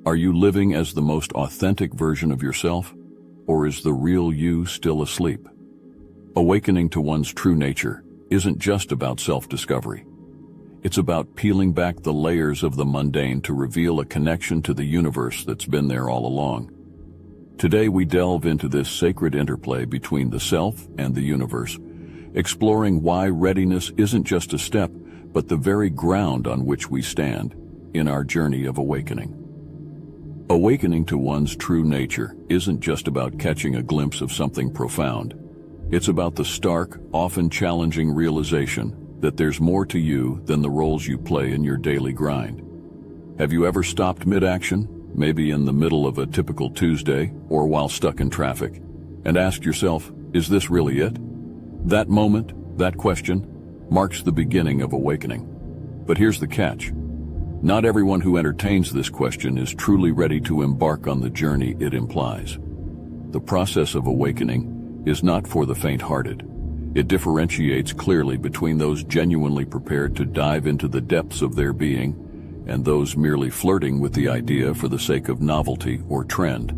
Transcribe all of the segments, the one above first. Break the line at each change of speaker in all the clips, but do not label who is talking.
Are you living as the most authentic version of yourself, or is the real you still asleep? Awakening to one's true nature isn't just about self-discovery. It's about peeling back the layers of the mundane to reveal a connection to the universe that's been there all along. Today we delve into this sacred interplay between the self and the universe, exploring why readiness isn't just a step, but the very ground on which we stand in our journey of awakening. Awakening to one's true nature isn't just about catching a glimpse of something profound. It's about the stark, often challenging realization that there's more to you than the roles you play in your daily grind. Have you ever stopped mid-action, maybe in the middle of a typical Tuesday or while stuck in traffic, and asked yourself, is this really it? That moment, that question, marks the beginning of awakening. But here's the catch. Not everyone who entertains this question is truly ready to embark on the journey it implies. The process of awakening is not for the faint-hearted. It differentiates clearly between those genuinely prepared to dive into the depths of their being and those merely flirting with the idea for the sake of novelty or trend.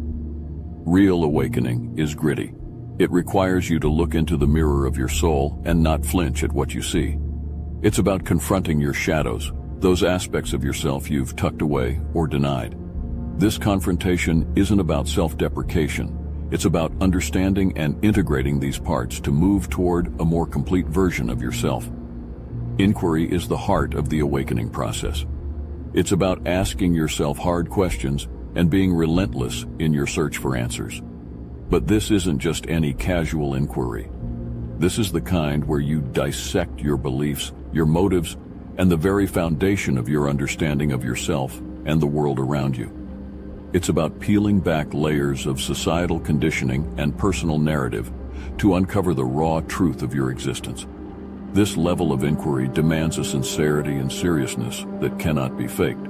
Real awakening is gritty. It requires you to look into the mirror of your soul and not flinch at what you see. It's about confronting your shadows, those aspects of yourself you've tucked away or denied. This confrontation isn't about self-deprecation. It's about understanding and integrating these parts to move toward a more complete version of yourself. Inquiry is the heart of the awakening process. It's about asking yourself hard questions and being relentless in your search for answers. But this isn't just any casual inquiry. This is the kind where you dissect your beliefs, your motives, and the very foundation of your understanding of yourself and the world around you. It's about peeling back layers of societal conditioning and personal narrative to uncover the raw truth of your existence. This level of inquiry demands a sincerity and seriousness that cannot be faked.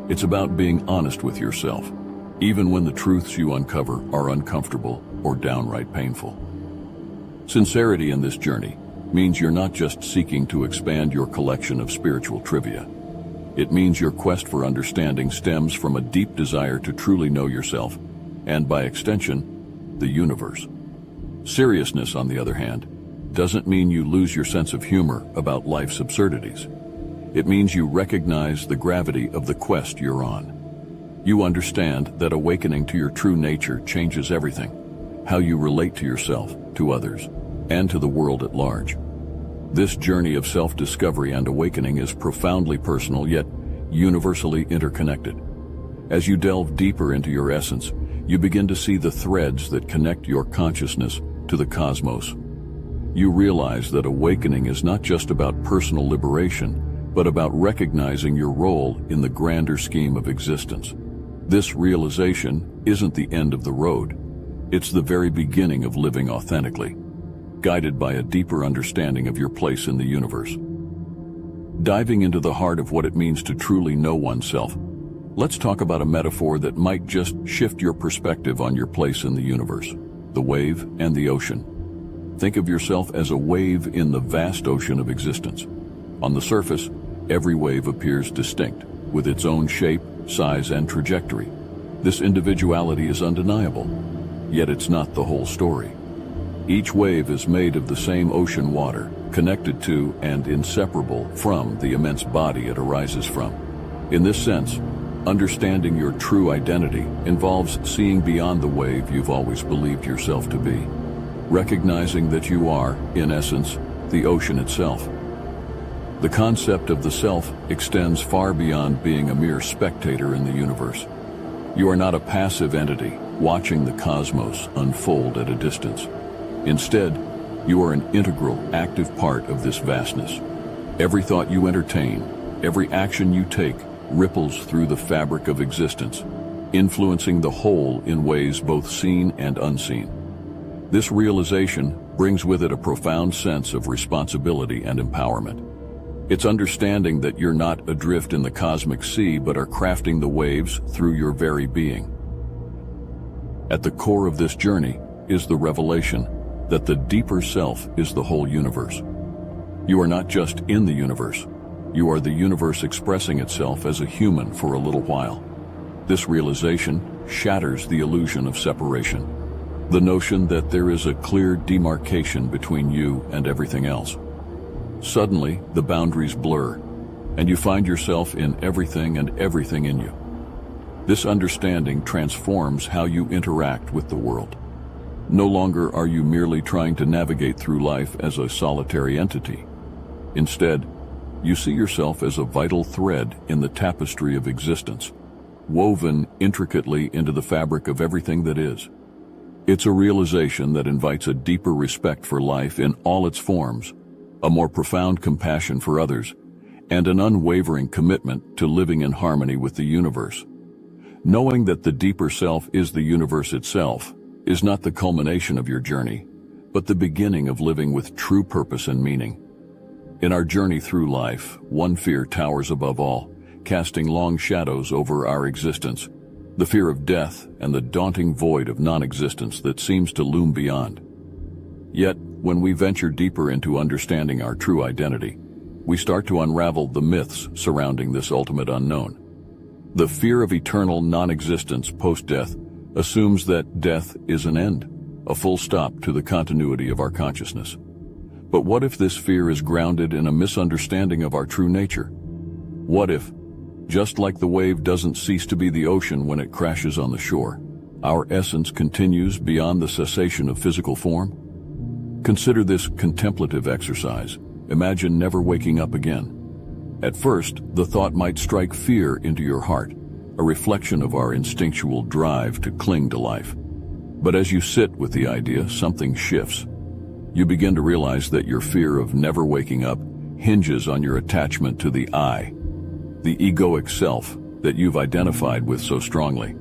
It's about being honest with yourself, even when the truths you uncover are uncomfortable or downright painful. Sincerity in this journey means you're not just seeking to expand your collection of spiritual trivia. It means your quest for understanding stems from a deep desire to truly know yourself, and by extension, the universe. Seriousness, on the other hand, doesn't mean you lose your sense of humor about life's absurdities. It means you recognize the gravity of the quest you're on. You understand that awakening to your true nature changes everything: how you relate to yourself, to others, and to the world at large. This journey of self-discovery and awakening is profoundly personal yet universally interconnected. As you delve deeper into your essence, you begin to see the threads that connect your consciousness to the cosmos. You realize that awakening is not just about personal liberation, but about recognizing your role in the grander scheme of existence. This realization isn't the end of the road. It's the very beginning of living authentically, guided by a deeper understanding of your place in the universe. Diving into the heart of what it means to truly know oneself, let's talk about a metaphor that might just shift your perspective on your place in the universe: the wave and the ocean. Think of yourself as a wave in the vast ocean of existence. On the surface, every wave appears distinct, with its own shape, size, and trajectory. This individuality is undeniable, yet it's not the whole story. Each wave is made of the same ocean water, connected to and inseparable from the immense body it arises from. In this sense, understanding your true identity involves seeing beyond the wave you've always believed yourself to be, recognizing that you are, in essence, the ocean itself. The concept of the self extends far beyond being a mere spectator in the universe. You are not a passive entity watching the cosmos unfold at a distance. Instead, you are an integral, active part of this vastness. Every thought you entertain, every action you take, ripples through the fabric of existence, influencing the whole in ways both seen and unseen. This realization brings with it a profound sense of responsibility and empowerment. It's understanding that you're not adrift in the cosmic sea, but are crafting the waves through your very being. At the core of this journey is the revelation that the deeper self is the whole universe. You are not just in the universe. You are the universe expressing itself as a human for a little while. This realization shatters the illusion of separation, the notion that there is a clear demarcation between you and everything else. Suddenly, the boundaries blur, and you find yourself in everything and everything in you. This understanding transforms how you interact with the world. No longer are you merely trying to navigate through life as a solitary entity. Instead, you see yourself as a vital thread in the tapestry of existence, woven intricately into the fabric of everything that is. It's a realization that invites a deeper respect for life in all its forms, a more profound compassion for others, and an unwavering commitment to living in harmony with the universe. Knowing that the deeper self is the universe itself is not the culmination of your journey, but the beginning of living with true purpose and meaning. In our journey through life, one fear towers above all, casting long shadows over our existence, the fear of death and the daunting void of non-existence that seems to loom beyond. Yet, when we venture deeper into understanding our true identity, we start to unravel the myths surrounding this ultimate unknown. The fear of eternal non-existence post-death assumes that death is an end, a full stop to the continuity of our consciousness. But what if this fear is grounded in a misunderstanding of our true nature? What if, just like the wave doesn't cease to be the ocean when it crashes on the shore, our essence continues beyond the cessation of physical form? Consider this contemplative exercise. Imagine never waking up again. At first, the thought might strike fear into your heart, a reflection of our instinctual drive to cling to life. But as you sit with the idea, something shifts. You begin to realize that your fear of never waking up hinges on your attachment to the I, the egoic self that you've identified with so strongly.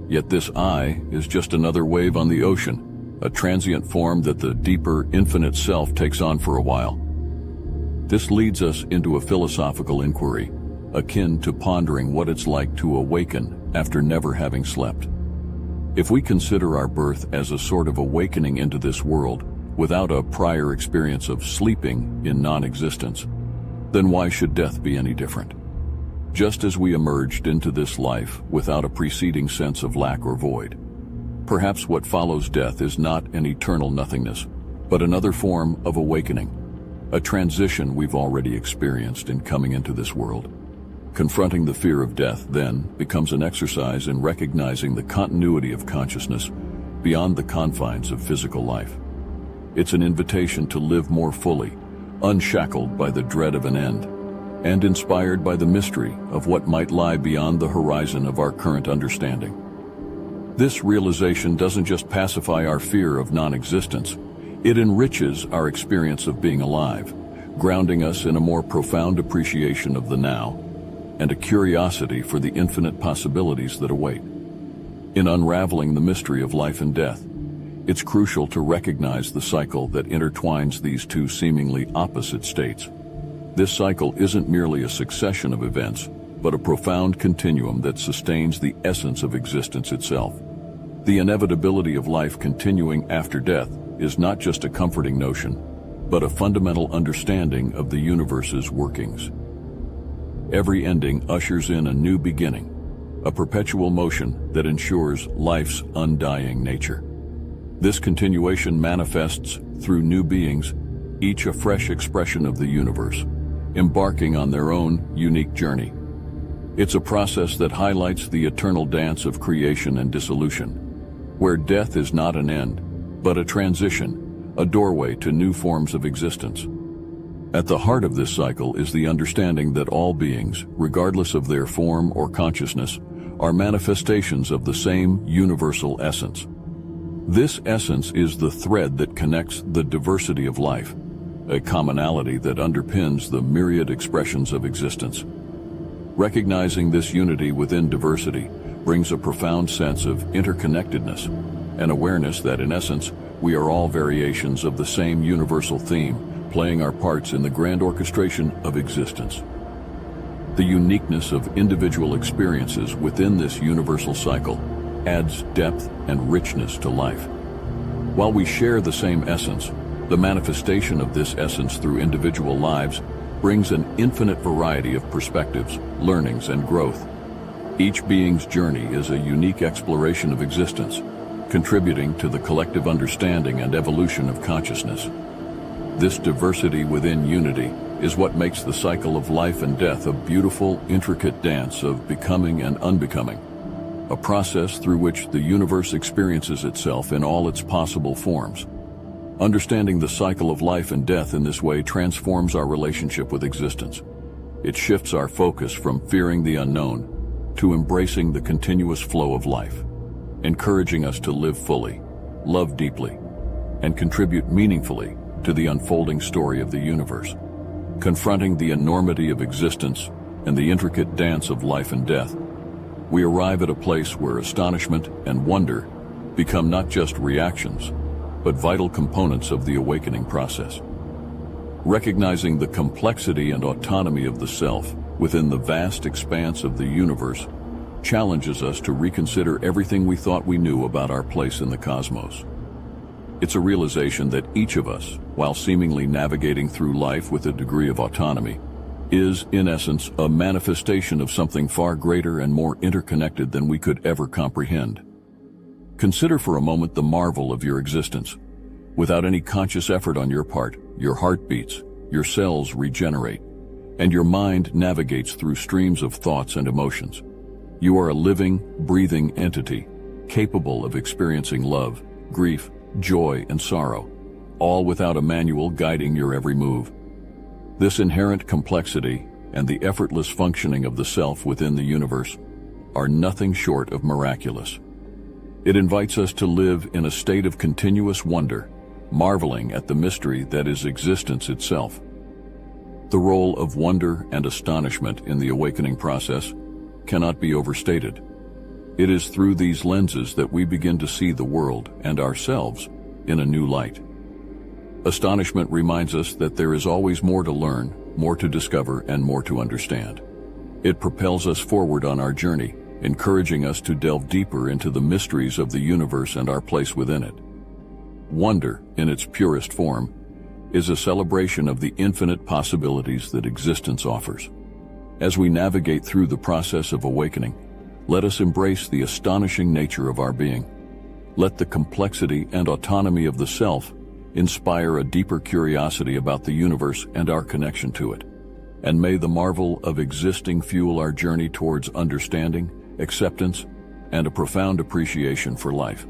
Yet this I is just another wave on the ocean, a transient form that the deeper, infinite self takes on for a while. This leads us into a philosophical inquiry, akin to pondering what it's like to awaken after never having slept. If we consider our birth as a sort of awakening into this world without a prior experience of sleeping in non-existence, then why should death be any different? Just as we emerged into this life without a preceding sense of lack or void, perhaps what follows death is not an eternal nothingness, but another form of awakening, a transition we've already experienced in coming into this world. Confronting the fear of death, then, becomes an exercise in recognizing the continuity of consciousness beyond the confines of physical life. It's an invitation to live more fully, unshackled by the dread of an end, and inspired by the mystery of what might lie beyond the horizon of our current understanding. This realization doesn't just pacify our fear of non-existence, it enriches our experience of being alive, grounding us in a more profound appreciation of the now, and a curiosity for the infinite possibilities that await. In unraveling the mystery of life and death, it's crucial to recognize the cycle that intertwines these two seemingly opposite states. This cycle isn't merely a succession of events, but a profound continuum that sustains the essence of existence itself. The inevitability of life continuing after death is not just a comforting notion, but a fundamental understanding of the universe's workings. Every ending ushers in a new beginning, a perpetual motion that ensures life's undying nature. This continuation manifests through new beings, each a fresh expression of the universe, embarking on their own unique journey. It's a process that highlights the eternal dance of creation and dissolution, where death is not an end, but a transition, a doorway to new forms of existence. At the heart of this cycle is the understanding that all beings, regardless of their form or consciousness, are manifestations of the same universal essence. This essence is the thread that connects the diversity of life, a commonality that underpins the myriad expressions of existence. Recognizing this unity within diversity brings a profound sense of interconnectedness, an awareness that, in essence, we are all variations of the same universal theme, playing our parts in the grand orchestration of existence. The uniqueness of individual experiences within this universal cycle adds depth and richness to life. While we share the same essence, the manifestation of this essence through individual lives brings an infinite variety of perspectives, learnings, and growth. Each being's journey is a unique exploration of existence, contributing to the collective understanding and evolution of consciousness. This diversity within unity is what makes the cycle of life and death a beautiful, intricate dance of becoming and unbecoming, a process through which the universe experiences itself in all its possible forms. Understanding the cycle of life and death in this way transforms our relationship with existence. It shifts our focus from fearing the unknown to embracing the continuous flow of life, encouraging us to live fully, love deeply, and contribute meaningfully to the unfolding story of the universe. Confronting the enormity of existence and the intricate dance of life and death, we arrive at a place where astonishment and wonder become not just reactions, but vital components of the awakening process. Recognizing the complexity and autonomy of the self within the vast expanse of the universe challenges us to reconsider everything we thought we knew about our place in the cosmos. It's a realization that each of us, while seemingly navigating through life with a degree of autonomy, is, in essence, a manifestation of something far greater and more interconnected than we could ever comprehend. Consider for a moment the marvel of your existence. Without any conscious effort on your part, your heart beats, your cells regenerate, and your mind navigates through streams of thoughts and emotions. You are a living, breathing entity, capable of experiencing love, grief, joy, and sorrow, all without a manual guiding your every move. This inherent complexity and the effortless functioning of the self within the universe are nothing short of miraculous. It invites us to live in a state of continuous wonder, marveling at the mystery that is existence itself. The role of wonder and astonishment in the awakening process cannot be overstated. It is through these lenses that we begin to see the world and ourselves in a new light. Astonishment reminds us that there is always more to learn, more to discover, and more to understand. It propels us forward on our journey, encouraging us to delve deeper into the mysteries of the universe and our place within it. Wonder, in its purest form, is a celebration of the infinite possibilities that existence offers. As we navigate through the process of awakening, let us embrace the astonishing nature of our being. Let the complexity and autonomy of the self inspire a deeper curiosity about the universe and our connection to it. And may the marvel of existing fuel our journey towards understanding, acceptance, and a profound appreciation for life.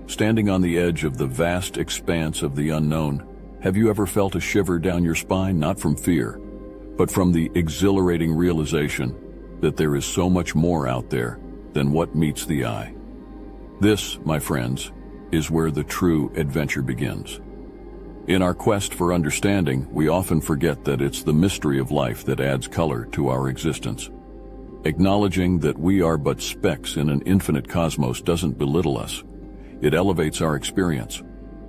Standing on the edge of the vast expanse of the unknown, have you ever felt a shiver down your spine, not from fear, but from the exhilarating realization that there is so much more out there than what meets the eye? This, my friends, is where the true adventure begins. In our quest for understanding, we often forget that it's the mystery of life that adds color to our existence. Acknowledging that we are but specks in an infinite cosmos doesn't belittle us. It elevates our experience,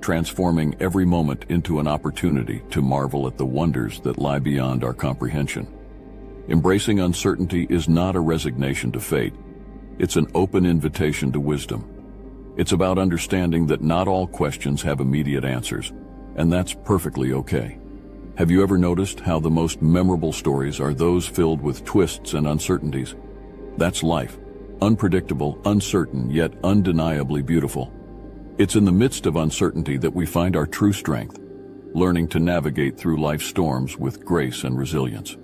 transforming every moment into an opportunity to marvel at the wonders that lie beyond our comprehension. Embracing uncertainty is not a resignation to fate. It's an open invitation to wisdom. It's about understanding that not all questions have immediate answers, and that's perfectly okay. Have you ever noticed how the most memorable stories are those filled with twists and uncertainties? That's life. Unpredictable, uncertain, yet undeniably beautiful. It's in the midst of uncertainty that we find our true strength, learning to navigate through life's storms with grace and resilience.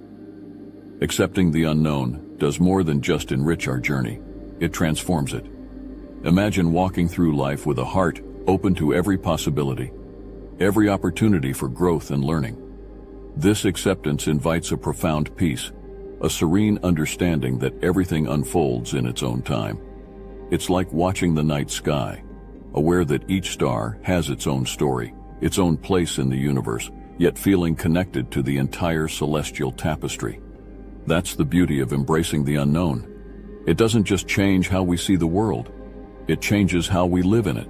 Accepting the unknown does more than just enrich our journey. It transforms it. Imagine walking through life with a heart open to every possibility, every opportunity for growth and learning. This acceptance invites a profound peace, a serene understanding that everything unfolds in its own time. It's like watching the night sky, aware that each star has its own story, its own place in the universe, yet feeling connected to the entire celestial tapestry. That's the beauty of embracing the unknown. It doesn't just change how we see the world, it changes how we live in it.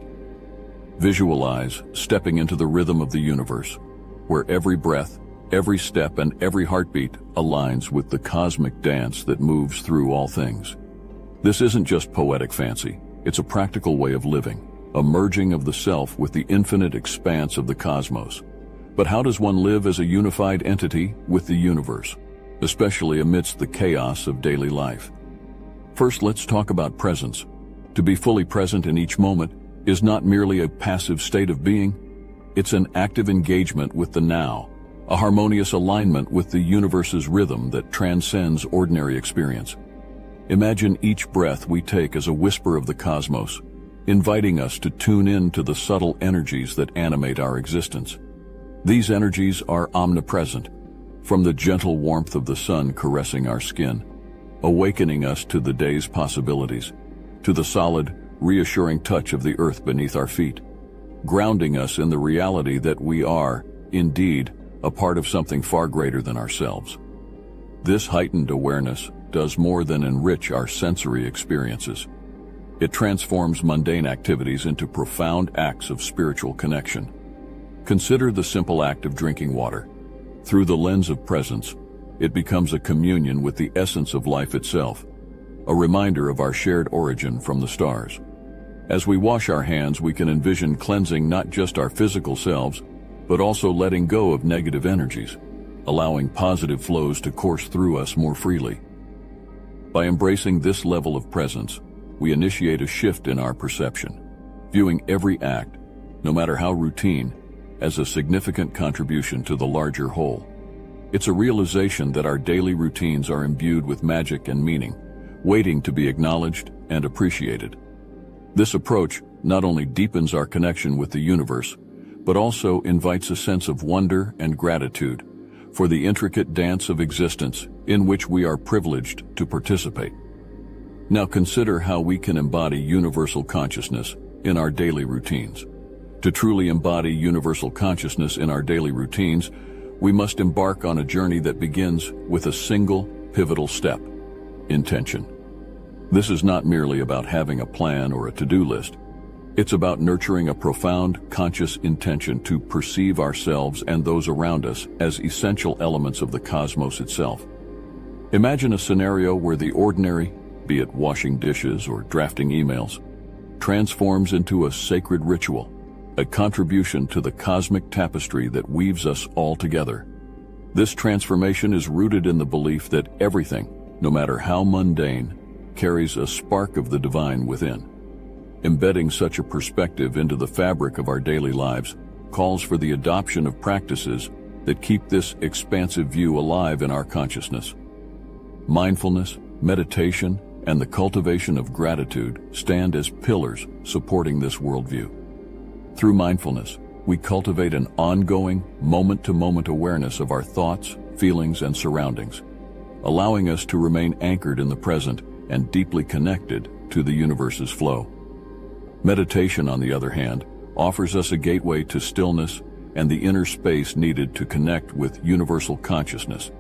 Visualize stepping into the rhythm of the universe, where every breath, every step, and every heartbeat aligns with the cosmic dance that moves through all things. This isn't just poetic fancy, it's a practical way of living, a merging of the self with the infinite expanse of the cosmos. But how does one live as a unified entity with the universe, especially amidst the chaos of daily life? First, let's talk about presence. To be fully present in each moment is not merely a passive state of being, it's an active engagement with the now, a harmonious alignment with the universe's rhythm that transcends ordinary experience. Imagine each breath we take as a whisper of the cosmos, inviting us to tune in to the subtle energies that animate our existence. These energies are omnipresent, from the gentle warmth of the sun caressing our skin, awakening us to the day's possibilities, to the solid, reassuring touch of the earth beneath our feet, grounding us in the reality that we are, indeed, a part of something far greater than ourselves. This heightened awareness does more than enrich our sensory experiences. It transforms mundane activities into profound acts of spiritual connection. Consider the simple act of drinking water. Through the lens of presence, it becomes a communion with the essence of life itself, a reminder of our shared origin from the stars. As we wash our hands, we can envision cleansing not just our physical selves, but also letting go of negative energies, allowing positive flows to course through us more freely. By embracing this level of presence, we initiate a shift in our perception, viewing every act, no matter how routine, as a significant contribution to the larger whole. It's a realization that our daily routines are imbued with magic and meaning, waiting to be acknowledged and appreciated. This approach not only deepens our connection with the universe, but also invites a sense of wonder and gratitude for the intricate dance of existence in which we are privileged to participate. Now consider how we can embody universal consciousness in our daily routines. To truly embody universal consciousness in our daily routines, we must embark on a journey that begins with a single pivotal step: intention. This is not merely about having a plan or a to-do list. It's about nurturing a profound, conscious intention to perceive ourselves and those around us as essential elements of the cosmos itself. Imagine a scenario where the ordinary, be it washing dishes or drafting emails, transforms into a sacred ritual, a contribution to the cosmic tapestry that weaves us all together. This transformation is rooted in the belief that everything, no matter how mundane, carries a spark of the divine within. Embedding such a perspective into the fabric of our daily lives calls for the adoption of practices that keep this expansive view alive in our consciousness. Mindfulness, meditation, and the cultivation of gratitude stand as pillars supporting this worldview. Through mindfulness, we cultivate an ongoing, moment-to-moment awareness of our thoughts, feelings, and surroundings, allowing us to remain anchored in the present and deeply connected to the universe's flow. Meditation, on the other hand, offers us a gateway to stillness and the inner space needed to connect with universal consciousness,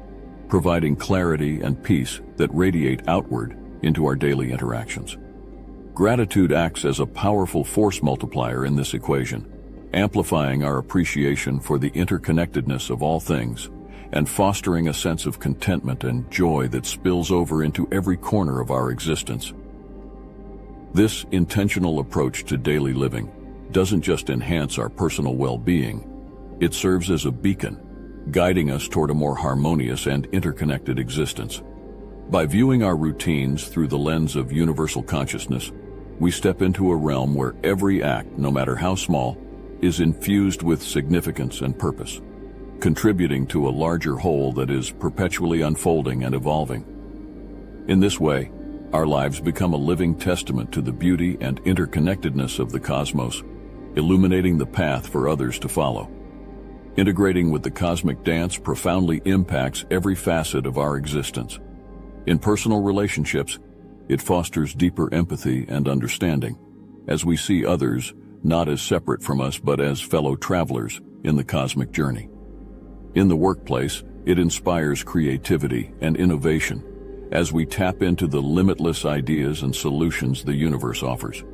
providing clarity and peace that radiate outward into our daily interactions. Gratitude acts as a powerful force multiplier in this equation, amplifying our appreciation for the interconnectedness of all things and fostering a sense of contentment and joy that spills over into every corner of our existence. This intentional approach to daily living doesn't just enhance our personal well-being, it serves as a beacon, guiding us toward a more harmonious and interconnected existence. By viewing our routines through the lens of universal consciousness, we step into a realm where every act, no matter how small, is infused with significance and purpose, contributing to a larger whole that is perpetually unfolding and evolving. In this way, our lives become a living testament to the beauty and interconnectedness of the cosmos, illuminating the path for others to follow. Integrating with the cosmic dance profoundly impacts every facet of our existence. In personal relationships, it fosters deeper empathy and understanding, as we see others not as separate from us but as fellow travelers in the cosmic journey. In the workplace, it inspires creativity and innovation as we tap into the limitless ideas and solutions the universe offers.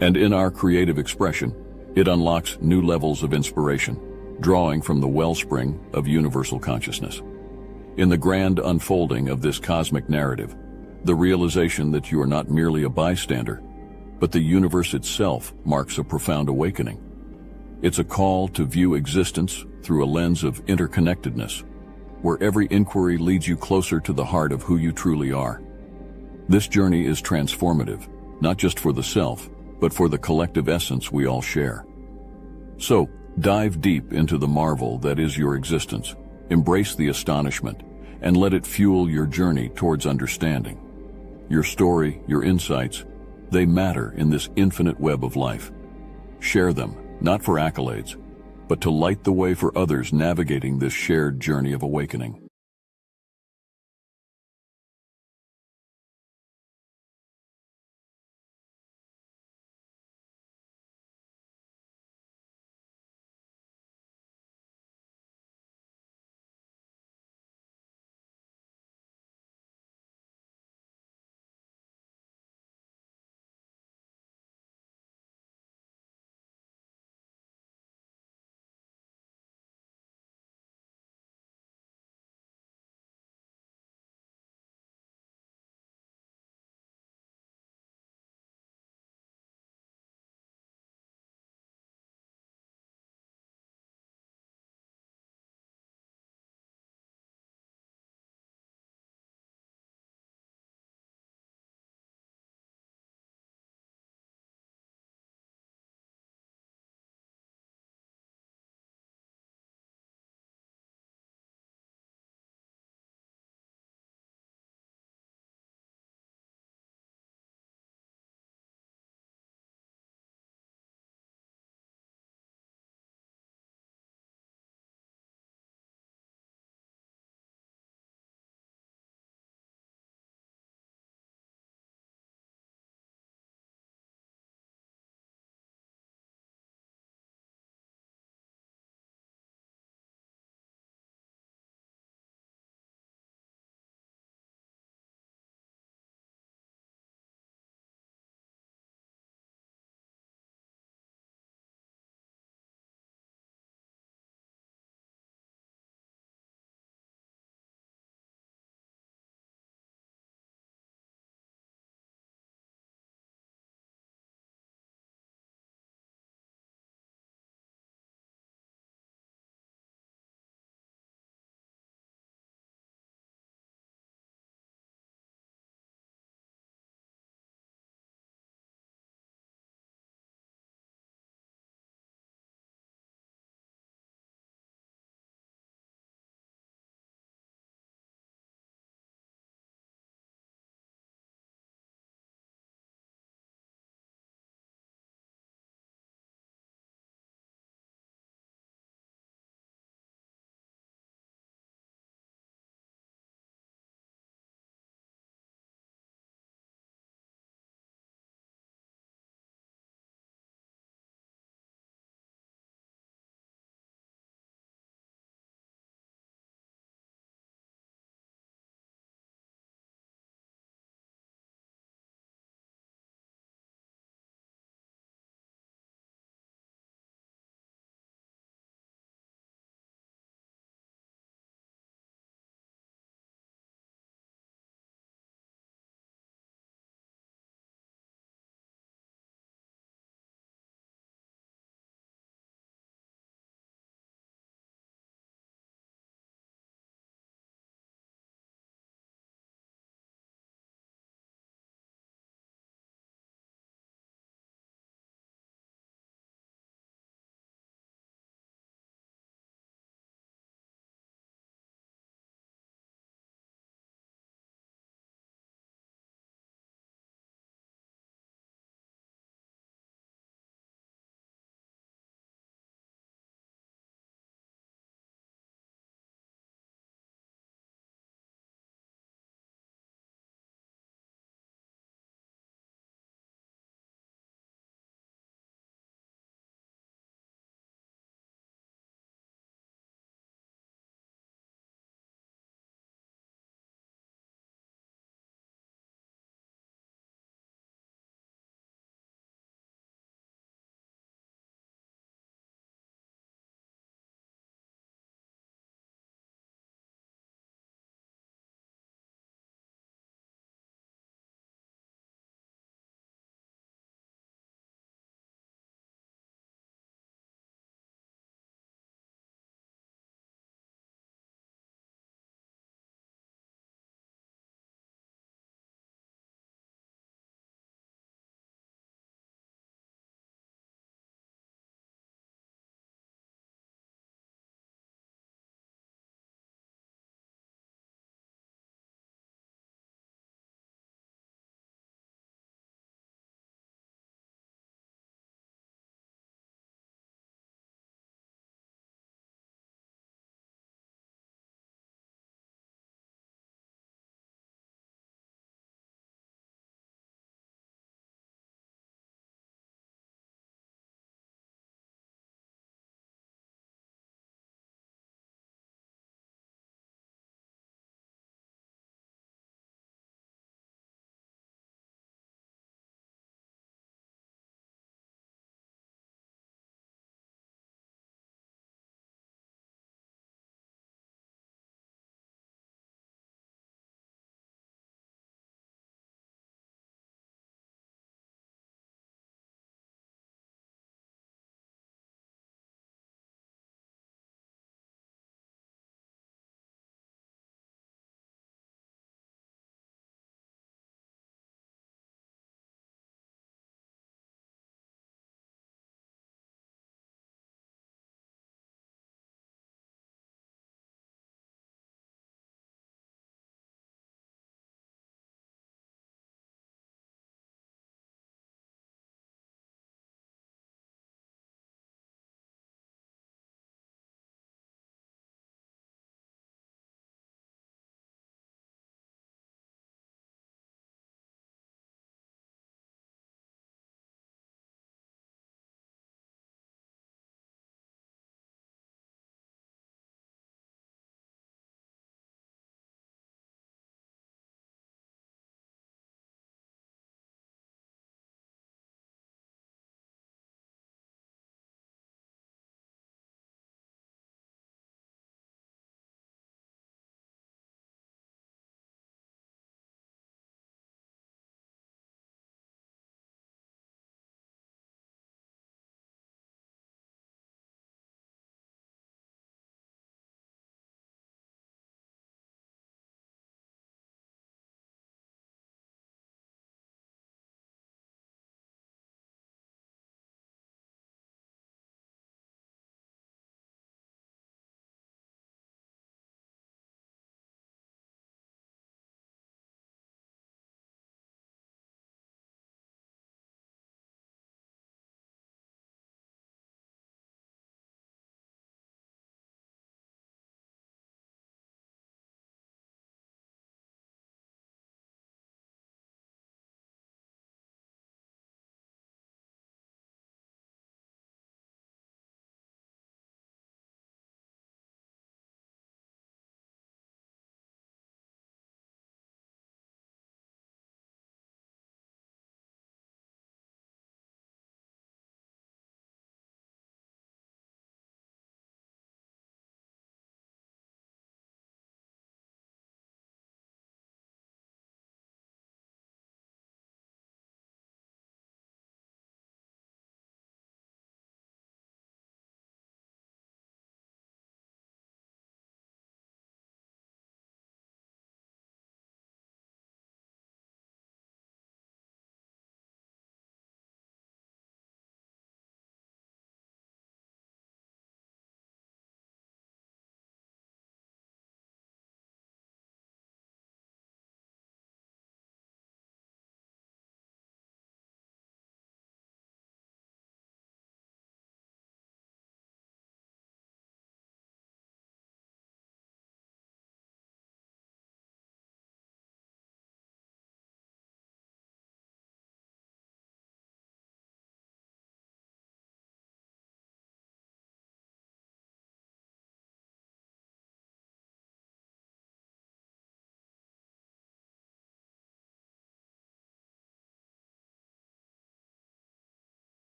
And in our creative expression, it unlocks new levels of inspiration, drawing from the wellspring of universal consciousness. In the grand unfolding of this cosmic narrative, the realization that you are not merely a bystander, but the universe itself marks a profound awakening. It's a call to view existence through a lens of interconnectedness, where every inquiry leads you closer to the heart of who you truly are. This journey is transformative, not just for the self, but for the collective essence we all share. So, dive deep into the marvel that is your existence, embrace the astonishment, and let it fuel your journey towards understanding. Your story, your insights, they matter in this infinite web of life. Share them, not for accolades, but to light the way for others navigating this shared journey of awakening.